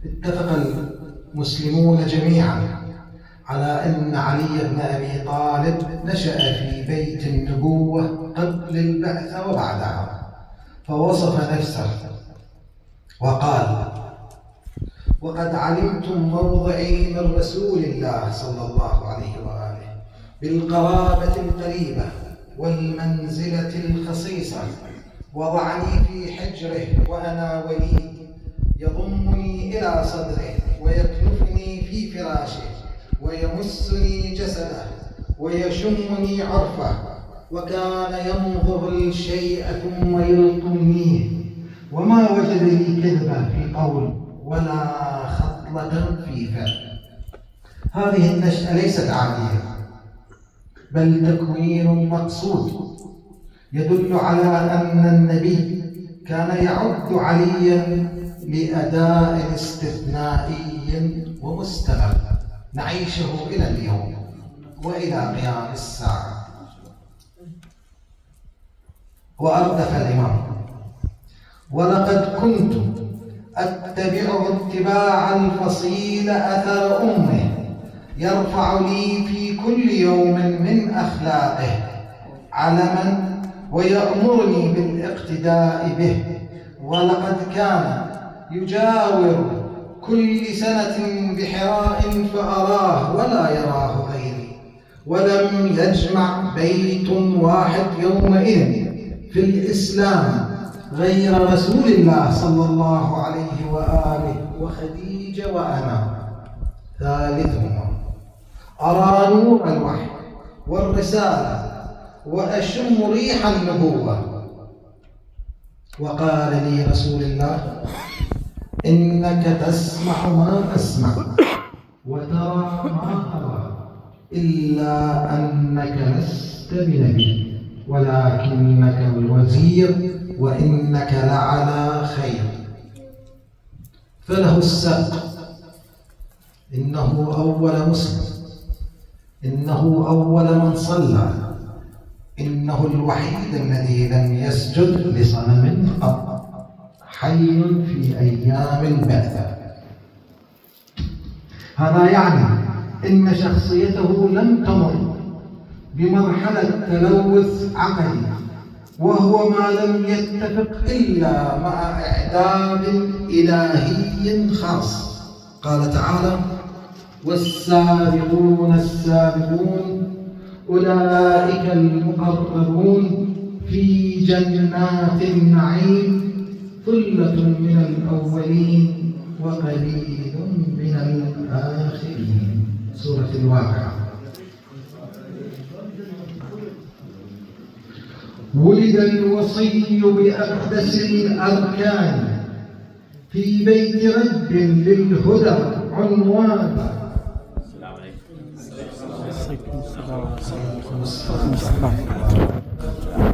اتفق المسلمون جميعا على أن علي بن أبي طالب نشأ في بيت النبوة قبل البعثة وبعدها، فوصف نفسه وقال: وقد علمتم موضعي من رسول الله صلى الله عليه وآله بالقرابة القريبة والمنزلة الخصيصة، وضعني في حجره وأنا وليد، يضمني إلى صدره ويكنفني في فراشه ويمسني جسده ويشمني عرفه، وكان ينظر الشيء ثم يلطمنيه، وما وجد لي كذبة في قول ولا خطلة في فعل. هذه النشأة ليست عادية، بل تكوين مقصود يدل على أن النبي كان يعد عليا لأداء استثنائي ومستمر نعيشه إلى اليوم وإلى قيام الساعة. وأردف الإمام: ولقد كنت أتبعه اتباع الفصيل أثر أمه، يرفع لي في كل يوم من أخلاقه علما ويأمرني بالاقتداء به، ولقد كان يجاور كل سنة بحراء فأراه ولا يراه غيري، ولم يجمع بيت واحد يومئذ في الإسلام غير رسول الله صلى الله عليه وآله وخديجة وأنا ثالثهما. أرى نور الوحي والرسالة وأشم ريح النبوة. وقال لي رسول الله: إنك تسمع ما أسمع وترى ما أرى، إلا أنك لست بنبي ولكنك الوزير وإنك لعلى خير. فله السبق، إنه أول مسلم، إنه أول من صلى، إنه الوحيد الذي لم يسجد لصنم قط، حي في أيام البعثة. هذا يعني إن شخصيته لم تمر بمرحلة تلوث عقلي، وهو ما لم يتفق إلا مع إعداد إلهي خاص. قال تعالى: والسابقون السابقون أولئك المقربون في جنات النعيم ثلة من الأولين وقليل من الآخرين. سورة الواقعة. ولد الوصي بأقدس الأركان في بيت رب للهدى عنوان. السلام عليكم.